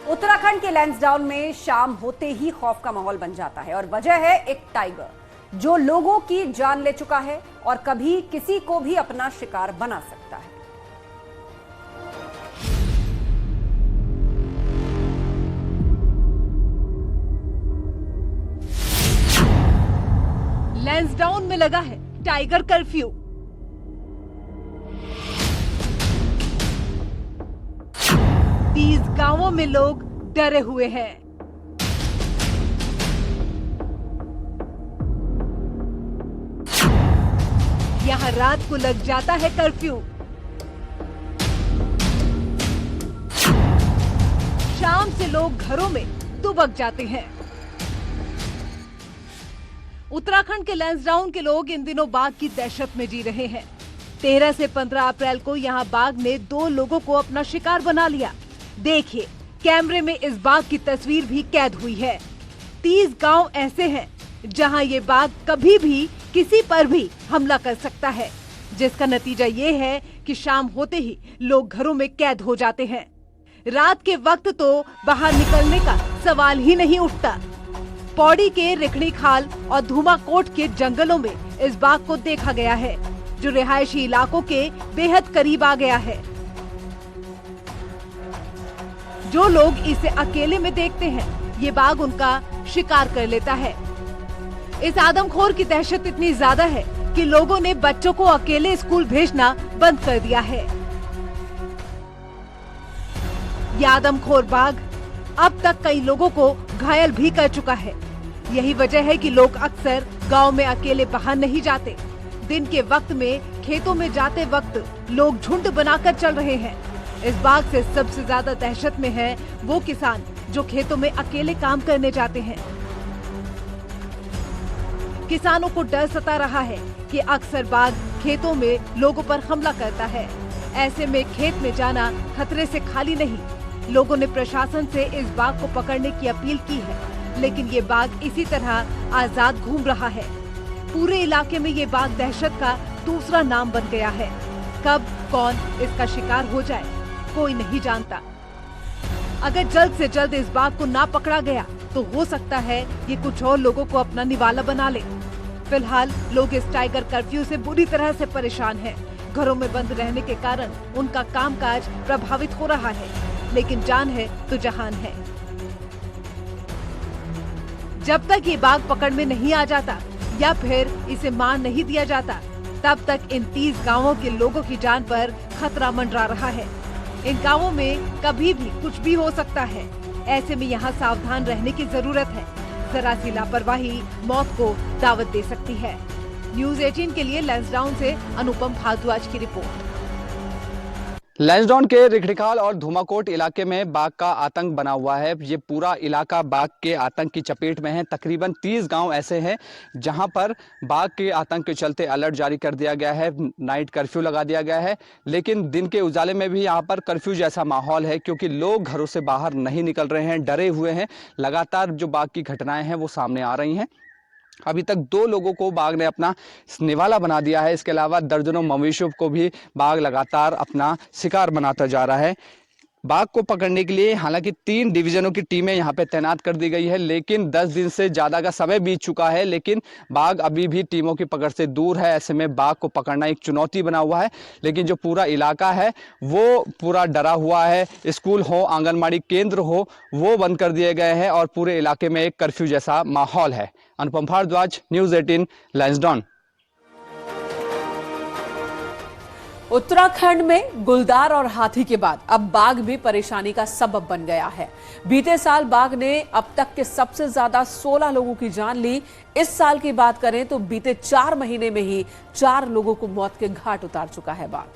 उत्तराखंड के लैंसडाउन में शाम होते ही खौफ का माहौल बन जाता है और वजह है एक टाइगर जो लोगों की जान ले चुका है और कभी किसी को भी अपना शिकार बना सकता है। लैंसडाउन में लगा है टाइगर कर्फ्यू। तीस गांवों में लोग डरे हुए हैं। यहां रात को लग जाता है कर्फ्यू। शाम से लोग घरों में दुबक जाते हैं। उत्तराखंड के लैंसडाउन के लोग इन दिनों बाघ की दहशत में जी रहे हैं। 13 से 15 अप्रैल को यहां बाघ ने 2 लोगों को अपना शिकार बना लिया। देखिए, कैमरे में इस बाघ की तस्वीर भी कैद हुई है। 30 गांव ऐसे हैं जहां ये बाघ कभी भी किसी पर भी हमला कर सकता है, जिसका नतीजा ये है कि शाम होते ही लोग घरों में कैद हो जाते हैं। रात के वक्त तो बाहर निकलने का सवाल ही नहीं उठता। पौड़ी के रिखणी खाल और धूमाकोट के जंगलों में इस बाघ को देखा गया है, जो रिहायशी इलाकों के बेहद करीब आ गया है। जो लोग इसे अकेले में देखते हैं, ये बाघ उनका शिकार कर लेता है। इस आदमखोर की दहशत इतनी ज्यादा है कि लोगों ने बच्चों को अकेले स्कूल भेजना बंद कर दिया है। यह आदमखोर बाघ अब तक कई लोगों को घायल भी कर चुका है। यही वजह है कि लोग अक्सर गांव में अकेले बाहर नहीं जाते। दिन के वक्त में खेतों में जाते वक्त लोग झुंड बनाकर चल रहे हैं। इस बाघ से सबसे ज्यादा दहशत में है वो किसान जो खेतों में अकेले काम करने जाते हैं। किसानों को डर सता रहा है कि अक्सर बाघ खेतों में लोगों पर हमला करता है। ऐसे में खेत में जाना खतरे से खाली नहीं। लोगों ने प्रशासन से इस बाघ को पकड़ने की अपील की है, लेकिन ये बाघ इसी तरह आजाद घूम रहा है। पूरे इलाके में ये बाघ दहशत का दूसरा नाम बन गया है। कब कौन इसका शिकार हो जाए, कोई नहीं जानता। अगर जल्द से जल्द इस बाघ को ना पकड़ा गया तो हो सकता है ये कुछ और लोगों को अपना निवाला बना ले। फिलहाल लोग इस टाइगर कर्फ्यू से बुरी तरह से परेशान हैं। घरों में बंद रहने के कारण उनका कामकाज प्रभावित हो रहा है, लेकिन जान है तो जहान है। जब तक ये बाघ पकड़ में नहीं आ जाता या फिर इसे मार नहीं दिया जाता, तब तक इन 30 गांवों के लोगों की जान पर खतरा मंडरा रहा है। इन गांवों में कभी भी कुछ भी हो सकता है। ऐसे में यहाँ सावधान रहने की जरूरत है। जरा सी लापरवाही मौत को दावत दे सकती है। न्यूज़ 18 के लिए लैंसडाउन से अनुपम भारद्वाज की रिपोर्ट। लैंसडाउन के रिखणीखाल और धूमाकोट इलाके में बाघ का आतंक बना हुआ है। ये पूरा इलाका बाघ के आतंक की चपेट में है। तकरीबन 30 गांव ऐसे हैं जहां पर बाघ के आतंक के चलते अलर्ट जारी कर दिया गया है, नाइट कर्फ्यू लगा दिया गया है। लेकिन दिन के उजाले में भी यहां पर कर्फ्यू जैसा माहौल है, क्योंकि लोग घरों से बाहर नहीं निकल रहे हैं, डरे हुए हैं। लगातार जो बाघ की घटनाएं हैं वो सामने आ रही हैं। अभी तक 2 लोगों को बाघ ने अपना निवाला बना दिया है। इसके अलावा दर्जनों मवेशियों को भी बाघ लगातार अपना शिकार बनाता जा रहा है। बाघ को पकड़ने के लिए हालांकि 3 डिवीजनों की टीमें यहाँ पे तैनात कर दी गई है, लेकिन 10 दिन से ज़्यादा का समय बीत चुका है, लेकिन बाघ अभी भी टीमों की पकड़ से दूर है। ऐसे में बाघ को पकड़ना एक चुनौती बना हुआ है। लेकिन जो पूरा इलाका है वो पूरा डरा हुआ है। स्कूल हो, आंगनबाड़ी केंद्र हो, वो बंद कर दिए गए हैं और पूरे इलाके में एक कर्फ्यू जैसा माहौल है। अनुपम भारद्वाज, न्यूज़ 18, लैंसडाउन। उत्तराखंड में गुलदार और हाथी के बाद अब बाघ भी परेशानी का सबब बन गया है। बीते साल बाघ ने अब तक के सबसे ज्यादा 16 लोगों की जान ली। इस साल की बात करें तो बीते 4 महीने में ही 4 लोगों को मौत के घाट उतार चुका है बाघ।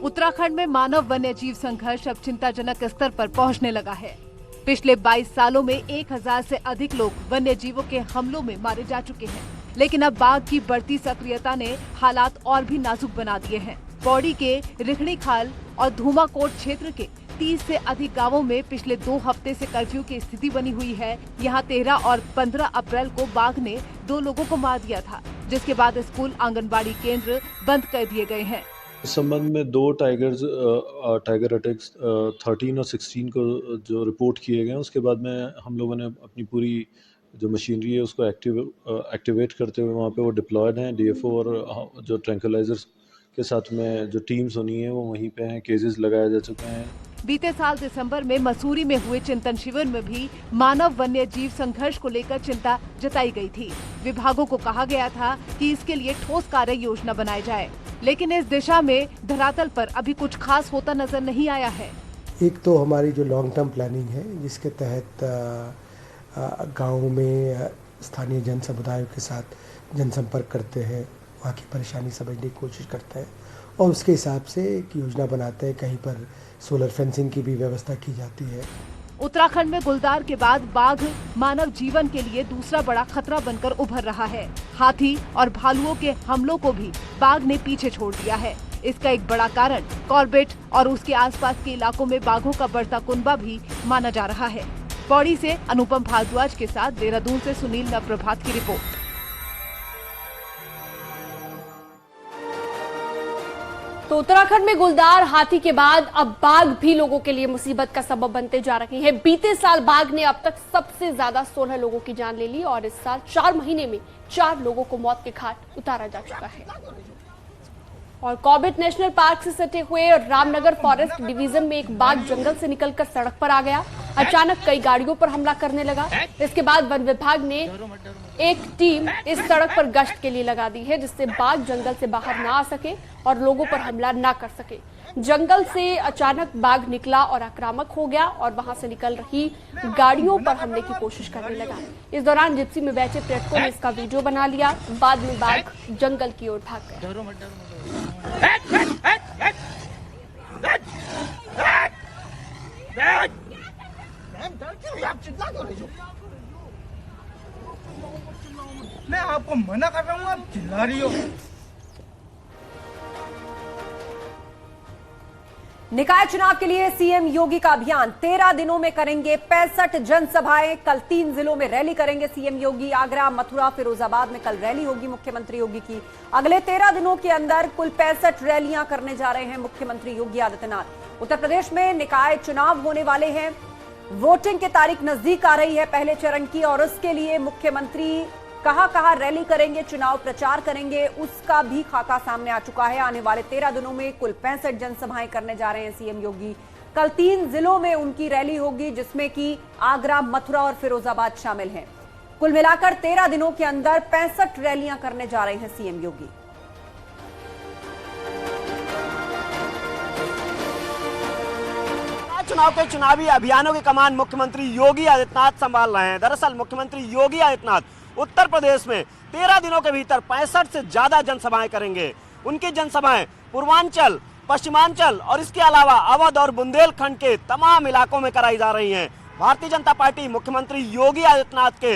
उत्तराखंड में मानव वन्य जीव संघर्ष अब चिंताजनक स्तर पर पहुंचने लगा है। पिछले 22 सालों में 1000 से अधिक लोग वन्य जीवों के हमलों में मारे जा चुके हैं, लेकिन अब बाघ की बढ़ती सक्रियता ने हालात और भी नाजुक बना दिए हैं। पौड़ी के रिखणीखाल और धूमाकोट क्षेत्र के 30 से अधिक गांवों में पिछले 2 हफ्ते से कर्फ्यू की स्थिति बनी हुई है। यहां 13 और 15 अप्रैल को बाघ ने 2 लोगों को मार दिया था, जिसके बाद स्कूल आंगनबाड़ी केंद्र बंद कर दिए गए हैं। इस संबंध में 2 टाइगर अटैक्स 13 और 16 को जो रिपोर्ट किए गए हैं, उसके बाद में हम लोगों ने अपनी पूरी जो मशीनरी है उसको एक्टिवेट करते हुए वहाँ पे वो डिप्लॉयड हैं। डीएफओ और जो ट्रैंक्विलाइजर्स के साथ में जो टीम्स होनी है वो वहीं पे हैं। केसेस लगाए जा चुके हैं। बीते साल दिसंबर में मसूरी में हुए चिंतन शिविर में भी मानव वन्य जीव संघर्ष को लेकर चिंता जताई गई थी। विभागों को कहा गया था कि इसके लिए ठोस कार्य योजना बनाई जाए, लेकिन इस दिशा में धरातल पर अभी कुछ खास होता नजर नहीं आया है। एक तो हमारी जो लॉन्ग टर्म प्लानिंग है, जिसके तहत गाँव में स्थानीय जन समुदायों के साथ जनसंपर्क करते हैं, वहाँ की परेशानी समझने की कोशिश करते हैं और उसके हिसाब से एक योजना बनाते हैं। कहीं पर सोलर फेंसिंग की भी व्यवस्था की जाती है। उत्तराखंड में गुलदार के बाद बाघ मानव जीवन के लिए दूसरा बड़ा खतरा बनकर उभर रहा है। हाथी और भालुओं के हमलों को भी बाघ ने पीछे छोड़ दिया है। इसका एक बड़ा कारण कॉर्बेट और उसके आसपास के इलाकों में बाघों का बढ़ता कुनबा भी माना जा रहा है। पौड़ी से अनुपम भारद्वाज के साथ देहरादून से सुनील नवप्रभात की रिपोर्ट। तो उत्तराखंड में गुलदार हाथी के बाद अब बाघ भी लोगों के लिए मुसीबत का सबब बनते जा रहे हैं। बीते साल बाघ ने अब तक सबसे ज्यादा 16 लोगों की जान ले ली और इस साल 4 महीने में 4 लोगों को मौत के घाट उतारा जा चुका है। और कॉर्बेट नेशनल पार्क से सटे हुए रामनगर फॉरेस्ट डिवीजन में एक बाघ जंगल से निकलकर सड़क पर आ गया। अचानक कई गाड़ियों पर हमला करने लगा। इसके बाद वन विभाग ने एक टीम इस सड़क पर गश्त के लिए लगा दी है, जिससे बाघ जंगल से बाहर ना आ सके और लोगों पर हमला ना कर सके। जंगल से अचानक बाघ निकला और आक्रामक हो गया और वहां से निकल रही गाड़ियों पर हमले की कोशिश करने लगा। इस दौरान जिप्सी में बैठे पर्यटकों ने इसका वीडियो बना लिया। बाद में बाघ जंगल की ओर भाग गया। मैं आपको मना कर रहा हूँ, आप चिल्ला रही हो। निकाय चुनाव के लिए सीएम योगी का अभियान 13 दिनों में करेंगे 65 जनसभाएं। कल 3 जिलों में रैली करेंगे सीएम योगी। आगरा, मथुरा, फिरोजाबाद में कल रैली होगी मुख्यमंत्री योगी की। अगले 13 दिनों के अंदर कुल 65 रैलियां करने जा रहे हैं मुख्यमंत्री योगी आदित्यनाथ। उत्तर प्रदेश में निकाय चुनाव होने वाले हैं। वोटिंग की तारीख नजदीक आ रही है पहले चरण की, और उसके लिए मुख्यमंत्री कहां रैली करेंगे, चुनाव प्रचार करेंगे, उसका भी खाका सामने आ चुका है। आने वाले 13 दिनों में कुल 65 जनसभाएं करने जा रहे हैं सीएम योगी। कल 3 जिलों में उनकी रैली होगी, जिसमें कि आगरा, मथुरा और फिरोजाबाद शामिल हैं। कुल मिलाकर 13 दिनों के अंदर 65 रैलियां करने जा रहे हैं सीएम योगी। चुनाव के चुनावी अभियानों की कमान मुख्यमंत्री योगी आदित्यनाथ संभाल रहे हैं। दरअसल मुख्यमंत्री योगी आदित्यनाथ उत्तर प्रदेश में 13 दिनों के भीतर 65 से ज्यादा जनसभाएं करेंगे। उनकी जनसभाएं पूर्वांचल, पश्चिमांचल और इसके अलावा अवध और बुंदेलखंड के तमाम इलाकों में कराई जा रही हैं। भारतीय जनता पार्टी मुख्यमंत्री योगी आदित्यनाथ के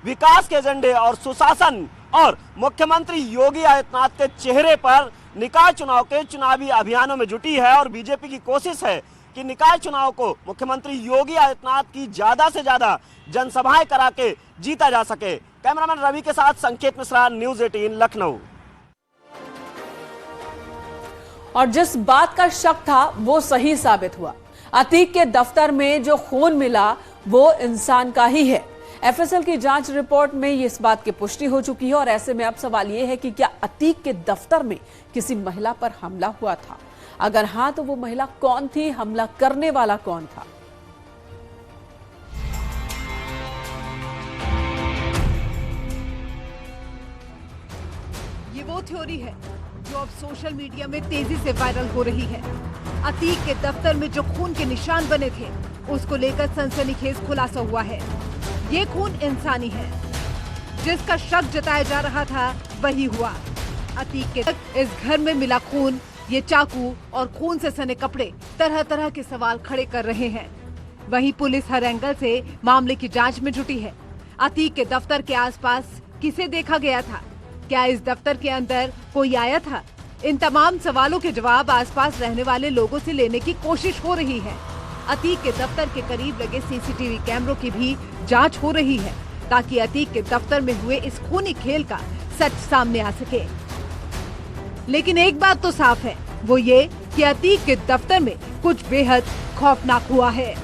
विकास के एजेंडे और सुशासन और मुख्यमंत्री योगी आदित्यनाथ के चेहरे पर निकाय चुनाव के चुनावी अभियानों में जुटी है और बीजेपी की कोशिश है कि निकाय चुनाव को मुख्यमंत्री योगी आदित्यनाथ की ज्यादा से ज्यादा जनसभाएं करा के जीता जा सके। कैमरामैन रवि के साथ संकेत मिश्रा, न्यूज़ 18 लखनऊ। और जिस बात का शक था वो सही साबित हुआ। अतीक के दफ्तर में जो खून मिला वो इंसान का ही है। एफएसएल की जांच रिपोर्ट में इस बात की पुष्टि हो चुकी है और ऐसे में अब सवाल ये है कि क्या अतीक के दफ्तर में किसी महिला पर हमला हुआ था? अगर हां तो वो महिला कौन थी, हमला करने वाला कौन था? ये वो थ्योरी है जो अब सोशल मीडिया में तेजी से वायरल हो रही है। अतीक के दफ्तर में जो खून के निशान बने थे, उसको लेकर सनसनीखेज खुलासा हुआ है। ये खून इंसानी है। जिसका शक जताया जा रहा था वही हुआ। अतीक के इस घर में मिला खून, ये चाकू और खून से सने कपड़े तरह तरह के सवाल खड़े कर रहे हैं। वहीं पुलिस हर एंगल से मामले की जांच में जुटी है। अतीक के दफ्तर के आसपास किसे देखा गया था? क्या इस दफ्तर के अंदर कोई आया था? इन तमाम सवालों के जवाब आसपास रहने वाले लोगों से लेने की कोशिश हो रही है। अतीक के दफ्तर के करीब लगे सीसीटीवी कैमरों की भी जांच हो रही है, ताकि अतीक के दफ्तर में हुए इस खूनी खेल का सच सामने आ सके। लेकिन एक बात तो साफ है, वो ये कि अतीक के दफ्तर में कुछ बेहद खौफनाक हुआ है।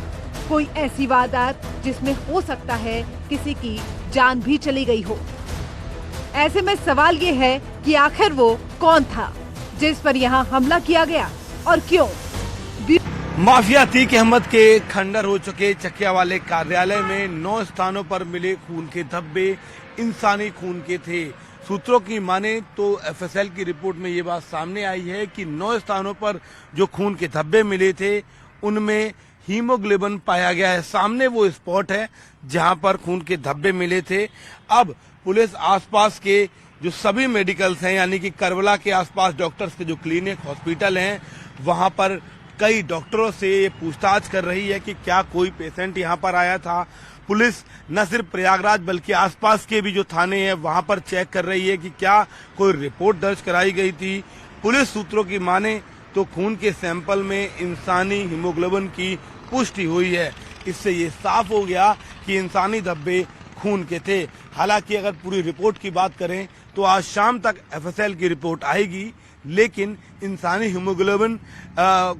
कोई ऐसी वारदात जिसमें हो सकता है किसी की जान भी चली गई हो। ऐसे में सवाल ये है कि आखिर वो कौन था जिस पर यहाँ हमला किया गया और क्यों। माफिया अतीक अहमद के खंडर हो चुके चकिया वाले कार्यालय में 9 स्थानों पर मिले खून के धब्बे इंसानी खून के थे। सूत्रों की माने तो एफएसएल की रिपोर्ट में ये बात सामने आई है कि 9 स्थानों पर जो खून के धब्बे मिले थे उनमें हीमोग्लोबिन पाया गया है। सामने वो स्पॉट है जहां पर खून के धब्बे मिले थे। अब पुलिस आसपास के जो सभी मेडिकल्स हैं, यानी कि करबला के आसपास डॉक्टर्स के जो क्लिनिक हॉस्पिटल हैं, वहां पर कई डॉक्टरों से ये पूछताछ कर रही है कि क्या कोई पेशेंट यहां पर आया था। पुलिस न सिर्फ प्रयागराज बल्कि आसपास के भी जो थाने हैं वहां पर चेक कर रही है कि क्या कोई रिपोर्ट दर्ज कराई गई थी। पुलिस सूत्रों की माने तो खून के सैंपल में इंसानी हीमोग्लोबिन की पुष्टि हुई है। इससे ये साफ हो गया कि इंसानी धब्बे खून के थे। हालांकि अगर पूरी रिपोर्ट की बात करें तो आज शाम तक एफएसएल की रिपोर्ट आएगी, लेकिन इंसानी हीमोग्लोबिन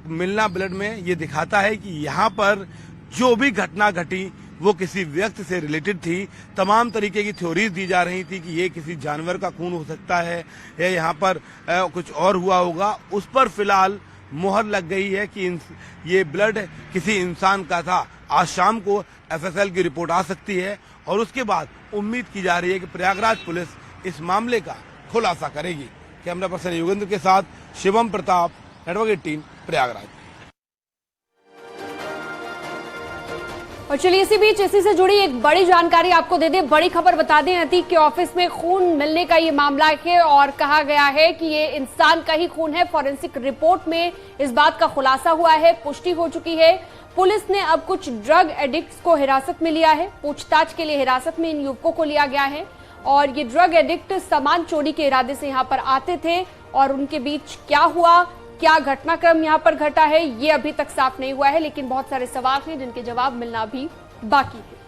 मिलना ब्लड में ये दिखाता है कि यहाँ पर जो भी घटना घटी वो किसी व्यक्ति से रिलेटेड थी। तमाम तरीके की थ्योरीज दी जा रही थी कि ये किसी जानवर का खून हो सकता है या यहाँ पर कुछ और हुआ होगा। उस पर फिलहाल मोहर लग गई है कि ये ब्लड किसी इंसान का था। आज शाम को एफएसएल की रिपोर्ट आ सकती है और उसके बाद उम्मीद की जा रही है कि प्रयागराज पुलिस इस मामले का खुलासा करेगी। कैमरा पर्सन योगेंद्र के साथ शिवम प्रताप, नेटवर्क 18 प्रयागराज। और चलिए इसी से जुड़ी एक बड़ी जानकारी आपको दे दें, बड़ी खबर बता दें। अतीक के ऑफिस में खून मिलने का ये मामला है और कहा गया है कि ये इंसान का ही खून है। फॉरेंसिक रिपोर्ट में इस बात का खुलासा हुआ है, पुष्टि हो चुकी है। पुलिस ने अब कुछ ड्रग एडिक्ट्स को हिरासत में लिया है। पूछताछ के लिए हिरासत में इन युवकों को लिया गया है और ये ड्रग एडिक्ट सामान चोरी के इरादे से यहाँ पर आते थे और उनके बीच क्या हुआ, क्या घटनाक्रम यहाँ पर घटा है, ये अभी तक साफ नहीं हुआ है। लेकिन बहुत सारे सवाल हैं जिनके जवाब मिलना भी बाकी है।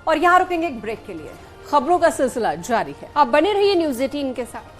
और यहां रुकेंगे एक ब्रेक के लिए। खबरों का सिलसिला जारी है, आप बने रहिए न्यूज़ 18 के साथ।